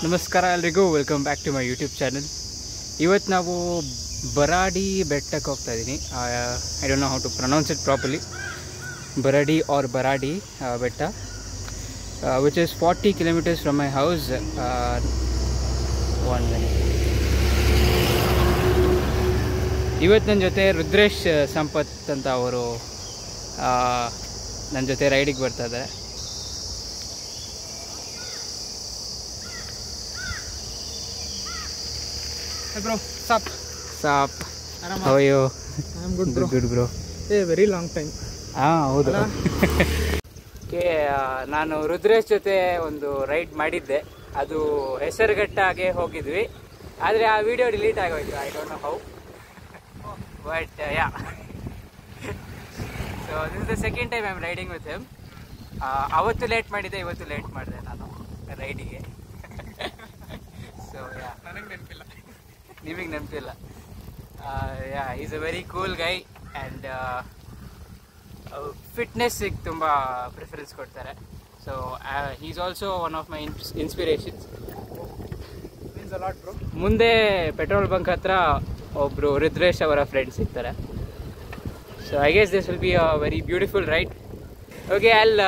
ನಮಸ್ಕಾರ ಎಲ್ರಿಗೂ, welcome back to my YouTube channel. ಇವತ್ತು ನಾವು ಬರಾಡಿ ಬೆಟ್ಟಕ್ಕೆ ಹೋಗ್ತಾ ಇದ್ದೀನಿ. I don't know how to pronounce it properly. Baradi Betta, which is 40 kilometers from my house. 1 minute. ಇವತ್ತು ನನ್ನ ಜೊತೆ ರುದ್ರೇಶ್ ಸಂಪತ್ ಅಂತ ಅವರು ನನ್ನ ಜೊತೆ ರೈಡಿಗೆ ಬರ್ತಾ ಇದ್ದಾರೆ. Hey bro, sup? How are you? I'm good bro. Good bro. Hey, very long time. ಹೌದು. ಓಕೆ, ನಾನು ರುದ್ರೇಶ್ ಜೊತೆ ಒಂದು ರೈಡ್ ಮಾಡಿದ್ದೆ. ಅದು ಹೆಸರುಘಟ್ಟಗೆ ಹೋಗಿದ್ವಿ, ಆದರೆ ಆ ವಿಡಿಯೋ ಡಿಲೀಟ್ ಆಗೋಯ್ತು. I don't know how, but yeah. So this is the second time I am riding with him. ಅವತ್ತು ಲೇಟ್ ಮಾಡಿದ್ದೆ, ಇವತ್ತು ಲೇಟ್ ಮಾಡಿದೆ ನಾನು ರೈಡಿಗೆ. ಸೊ ಯಾ, ನನಗೆ ನೆನಪಿಲ್ಲ. ನಿಮಗೆ ನೆನಪಿಲ್ಲ. Yeah, is a very cool guy and ಫಿಟ್ನೆಸ್ಸಿಗೆ ತುಂಬ ಪ್ರಿಫರೆನ್ಸ್ ಕೊಡ್ತಾರೆ. So he is also one of my inspirations. Means a lot bro. ಮುಂದೆ ಪೆಟ್ರೋಲ್ ಬಂಕ್ ಹತ್ರ ಒಬ್ಬರು ರುದ್ರೇಶ್ ಅವರ ಫ್ರೆಂಡ್ಸ್ ಇರ್ತಾರೆ. So I guess this will be a very beautiful ride. Okay, I will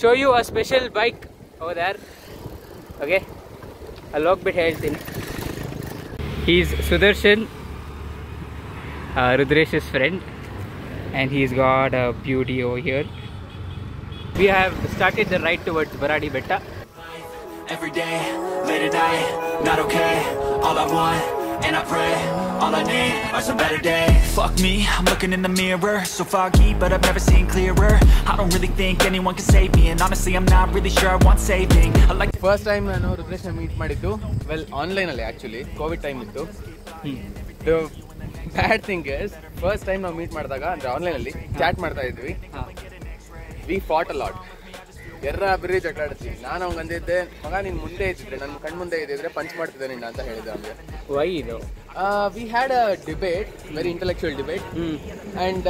show you a special bike over there. Okay, ಅಲ್ಲಿ ಹೋಗ್ಬಿಟ್ಟು ಹೇಳ್ತೀನಿ. He's Sudarshan, Rudresh's friend, and he's got a beauty over here. We have started the ride towards Baradi Betta. Every day, late at night, not okay. All I want, and I pray, all I need are some better days. Fuck me, I'm looking in the mirror, so foggy, but I've never seen clearer. I don't really think anyone can save me, and honestly I'm not really sure I want saving. I like first time ನಾನು ರುದ್ರೇಶ್ನ meet ಮಾಡಿದ್ದು ಆನ್ಲೈನಲ್ಲಿ. Actually Covid time ಇತ್ತು. The bad thing is, first time ನಾವು meet ಮಾಡಿದಾಗ ಅಂದರೆ ಆನ್ಲೈನಲ್ಲಿ chat ಮಾಡ್ತಾ ಇದ್ವಿ. We fought a lot. ಬರೀ ಜಗಳ ಆಡ್ತೀವಿ. ನಾನು ಅವ್ನು ಅಂದಿದ್ದೆ, ಮಗ ನೀನು ಮುಂದೆ ಇದ್ದಿದ್ರೆ, ನನ್ನ ಕಣ್ಣು ಮುಂದೆ ಇದ್ದಿದ್ರೆ ಪಂಚ್ ಮಾಡ್ತಿದ್ದೆ ನಿನ್ನ ಅಂತ ಹೇಳಿದ್ದೆ ಅವನಿಗೆ. Why ಇದು? We had a debate, very intellectual debate. And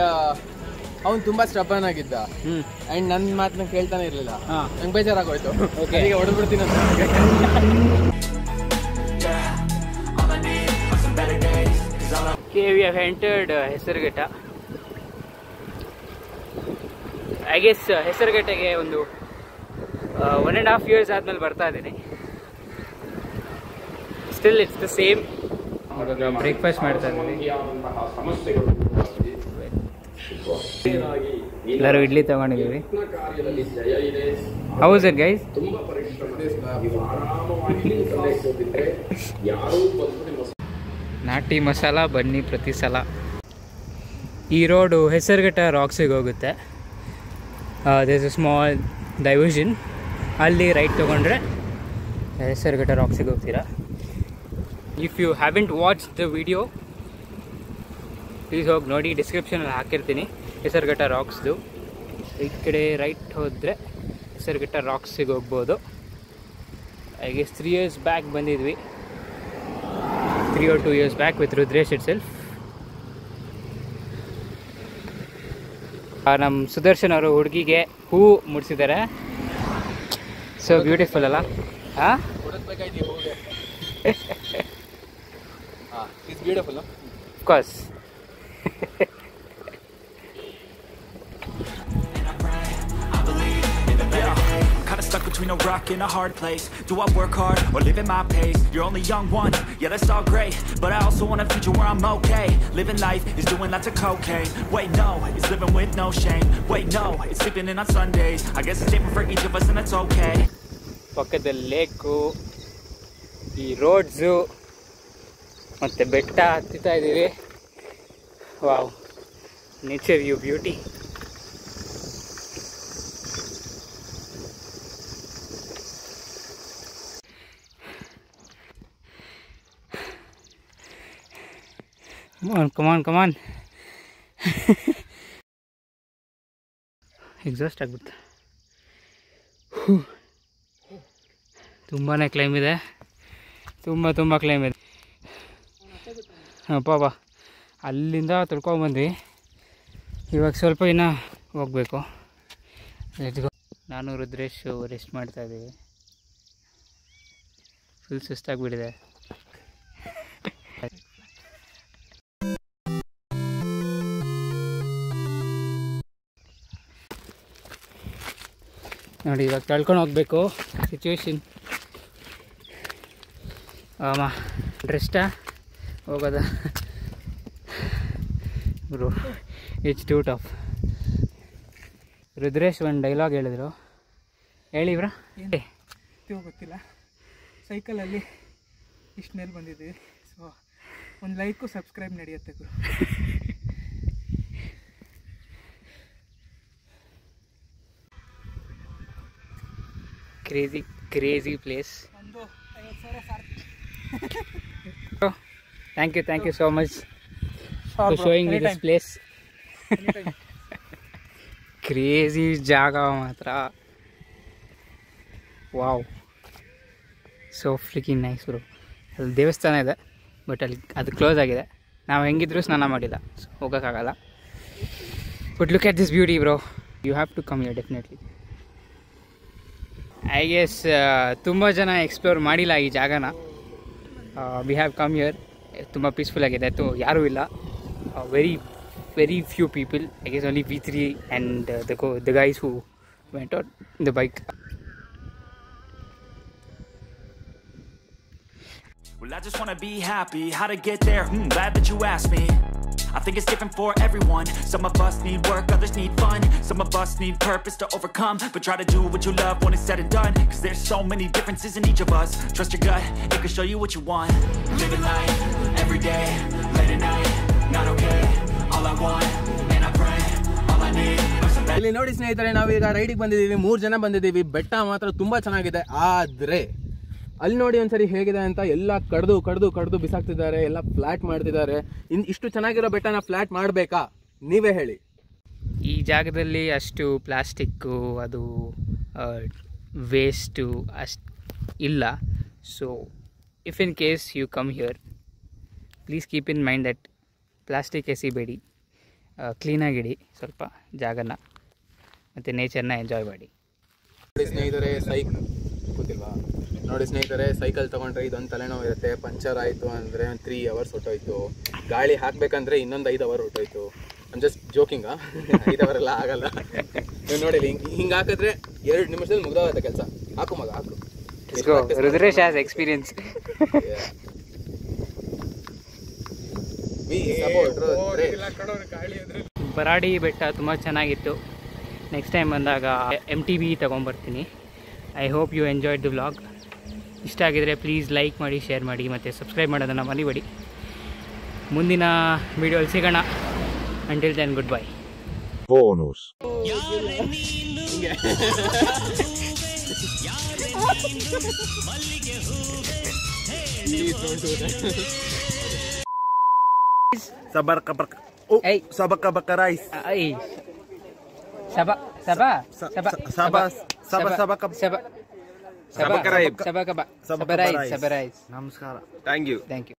ಅವ್ನು ತುಂಬಾ ಸ್ಟಬನ್ ಆಗಿದ್ದ. ಆ್ಯಂಡ್ ನನ್ನ ಮಾತನ್ನ ಕೇಳ್ತಾನೆ ಇರಲಿಲ್ಲ. ನಂಗೆ ಬೇಜಾರಾಗೋಯ್ತು. ಈಗ ಹೊಡೆದ್ಬಿಡ್ತೀನಿ ಅಂತ. Okay, we have entered Hesaraghatta. I guess ಹೆಸರುಘಟ್ಟಗೆ ಒಂದು 1.5 years ಆದ್ಮೇಲೆ ಬರ್ತಾ ಇದ್ದೀನಿ. Still it's the same. Breakfast ಮಾಡ್ತಾ ಇದ್ದೀನಿ. ಎಲ್ಲರೂ ಇಡ್ಲಿ ತಗೊಂಡಿದ್ದೀವಿ. How is it guys? ನಾಟಿ ಮಸಾಲ ಬನ್ನಿ ಪ್ರತಿ ಸಲ. ಈ ರೋಡು ಹೆಸರುಘಟ್ಟ ರಾಕ್ಸಿಗೆ ಹೋಗುತ್ತೆ. There is a small diversion. ಅಲ್ಲಿ ರೈಟ್ ತೊಗೊಂಡ್ರೆ ಹೆಸರುಘಟ್ಟ ರಾಕ್ಸಿಗೆ ಹೋಗ್ತೀರಾ. If you haven't watch the video, please ಹೋಗಿ ನೋಡಿ, ಡಿಸ್ಕ್ರಿಪ್ಷನಲ್ಲಿ ಹಾಕಿರ್ತೀನಿ ಹೆಸರುಘಟ್ಟ ರಾಕ್ಸ್ದು. ಈ ಕಡೆ ರೈಟ್ ಹೋದರೆ ಹೆಸರುಘಟ್ಟ ರಾಕ್ಸಿಗೆ ಹೋಗ್ಬೋದು. ಐ ಗೆಸ್ 3 years ಬ್ಯಾಕ್ ಬಂದಿದ್ವಿ, 3 or 2 years back with Rudresh it self. ನಮ್ಮ ಸುದರ್ಶನ್ ಅವರು ಹುಡುಗಿಗೆ ಹೂ ಮುಡಿಸಿದ್ದಾರೆ. ಸೊ ಬ್ಯೂಟಿಫುಲ್ ಅಲ್ಲ? ಹಾಂ, it's beautiful. Of course. kinda stuck between a rock and a hard place. Do I work hard or live at my pace? You're only young one, yeah that's all great, but I also want a future where I'm okay. Living life is doing lots of cocaine. Wait no, it's living with no shame. Wait no, it's sleeping in on Sundays. I guess it's different for each of us and that's okay. ಪಕ್ಕದಲ್ಲಿ lake, ಈ roads ಮತ್ತು ಬೆಟ್ಟ ಹತ್ತಿತಾ ಇದ್ದೀವಿ. Wow, nature ಯು beauty. Come on. Exhaust ಆಗ್ಬಿಡ್ತು. ತುಂಬಾ claim ಇದೆ, ತುಂಬ ಕ್ಲೈಮ್ ಇದೆ. ಅಪ್ಪ ಅಲ್ಲಿಂದ ತಿಳ್ಕೊಂಬಂದ್ವಿ. ಇವಾಗ ಸ್ವಲ್ಪ ಇನ್ನೂ ಹೋಗಬೇಕು. ನಾನು ರುದ್ರೇಶ್ ರೆಸ್ಟ್ ಮಾಡ್ತಾ ಇದ್ದೀವಿ. ಫುಲ್ ಸುಸ್ತಾಗ್ಬಿಟ್ಟಿದೆ. ನೋಡಿ ಇವಾಗ ತಳ್ಕೊಂಡು ಹೋಗ್ಬೇಕು. ಸಿಚುವೇಶನ್ ಡ್ರೆಸ್ಟಾ ಹೋಗೋದ bro, it's two tough. Rudresh ಒಂದು ಡೈಲಾಗ್ ಹೇಳಿದ್ರು, ಹೇಳಿ ಬ್ರಾ. ಗೊತ್ತಿಲ್ಲ, ಸೈಕಲಲ್ಲಿ ಇಷ್ಟು ಮೇಲೆ ಬಂದಿದ್ದೀವಿ. ಸೊ ಒಂದು ಲೈಕು ಸಬ್ಸ್ಕ್ರೈಬ್ ನಡೆಯುತ್ತೆ ಗುರು. Crazy place. Thank you so much for showing me this place. Crazy ಜಾಗ ಮಾತ್ರ. Wow, so freaking nice bro. ಅಲ್ಲಿ ದೇವಸ್ಥಾನ ಇದೆ, ಬಟ್ ಅಲ್ಲಿ ಅದು ಕ್ಲೋಸ್ ಆಗಿದೆ. ನಾವು ಹೆಂಗಿದ್ರು ಸ್ನಾನ ಮಾಡಿಲ್ಲ, ಸೊ ಹೋಗೋಕ್ಕಾಗಲ್ಲ. But look at this beauty bro, you have to come here definitely. I guess ತುಂಬ ಜನ ಎಕ್ಸ್ಪ್ಲೋರ್ ಮಾಡಿಲ್ಲ ಈ ಜಾಗನ. We have come here. ತುಂಬ ಪೀಸ್ಫುಲ್ ಆಗಿದೆ, ಯಾರೂ ಇಲ್ಲ. Very few people. I guess only we 3 and the guys who went on the bike. Well, I just wanna be happy. How to get there? Glad that you asked me. I think it's different for everyone. Some of us need work, others need fun. Some of us need purpose to overcome. But try to do what you love when it's said and done. Cause there's so many differences in each of us. Trust your gut, it can show you what you want. Living life, every day, late at night, not okay. All I want, and I pray, all I need. ಇಲ್ಲಿ ನೋಡಿ ಸ್ನೇಹಿತರೆ, ನಾವೀಗ ರೈಡಿಗೆ ಬಂದಿದ್ದೀವಿ. 3 ಜನ ಬಂದಿದ್ದೀವಿ. ಬೆಟ್ಟ ಮಾತ್ರ ತುಂಬಾ ಚೆನ್ನಾಗಿದೆ. ಆದ್ರೆ ಅಲ್ಲಿ ನೋಡಿ ಒಂದ್ಸರಿ ಹೇಗಿದೆ ಅಂತ. ಎಲ್ಲ ಕಡ್ದು ಬಿಸಾಕ್ತಿದ್ದಾರೆ, ಎಲ್ಲ ಫ್ಲಾಟ್ ಮಾಡ್ತಿದ್ದಾರೆ. ಇಷ್ಟು ಚೆನ್ನಾಗಿರೋ ಬೆಟ್ಟನ ಫ್ಲಾಟ್ ಮಾಡಬೇಕಾ? ನೀವೇ ಹೇಳಿ. ಈ ಜಾಗದಲ್ಲಿ ಅಷ್ಟು ಪ್ಲಾಸ್ಟಿಕ್ಕು, ಅದು ವೇಸ್ಟು ಅಷ್ಟು ಇಲ್ಲ. So if in case you come here, please keep in mind that plastic ಎಸಿಬೇಡಿ. ಕ್ಲೀನಾಗಿಡಿ ಸ್ವಲ್ಪ ಜಾಗನ, ಮತ್ತು ನೇಚರ್ನ ಎಂಜಾಯ್ ಮಾಡಿ. ನೋಡಿ ಸ್ನೇಹಿತರೆ, ಸೈಕಲ್ ತೊಗೊಂಡ್ರೆ ಇದೊಂದು ತಲೆನೋವು ಇರುತ್ತೆ. ಪಂಚರ್ ಆಯಿತು ಅಂದರೆ 3 hours ಹೊಟ್ಟೋಯ್ತು. ಗಾಳಿ ಹಾಕಬೇಕಂದ್ರೆ ಇನ್ನೊಂದು 5 hour ಹೊಟ್ಟೋಯ್ತು. I'm just joking. 5 hour ಎಲ್ಲ ಆಗಲ್ಲ. ನೀವು ನೋಡಿ, ಹಿಂಗೆ ಹಾಕಿದ್ರೆ 2 ನಿಮಿಷದಲ್ಲಿ ಮುಗ್ದೋಗುತ್ತೆ ಕೆಲಸ. ಹಾಕು ಮಗ, ಹಾಕು. Rudresh has experience. ಬರಾಡಿ ಬೆಟ್ಟ ತುಂಬ ಚೆನ್ನಾಗಿತ್ತು. ನೆಕ್ಸ್ಟ್ ಟೈಮ್ ಬಂದಾಗ MTB ತೊಗೊಂಬರ್ತೀನಿ. I hope you enjoyed the vlog. ಇಷ್ಟ ಆಗಿದರೆ ಪ್ಲೀಸ್ ಲೈಕ್ ಮಾಡಿ, ಶೇರ್ ಮಾಡಿ, ಮತ್ತು ಸಬ್ಸ್ಕ್ರೈಬ್ ಮಾಡೋದನ್ನು ಮರಿಬೇಡಿ. ಮುಂದಿನ ವೀಡಿಯೋಲಿ ಸಿಗೋಣ. Until then, good bye. Bonus ನಮಸ್ಕಾರ. Thank you.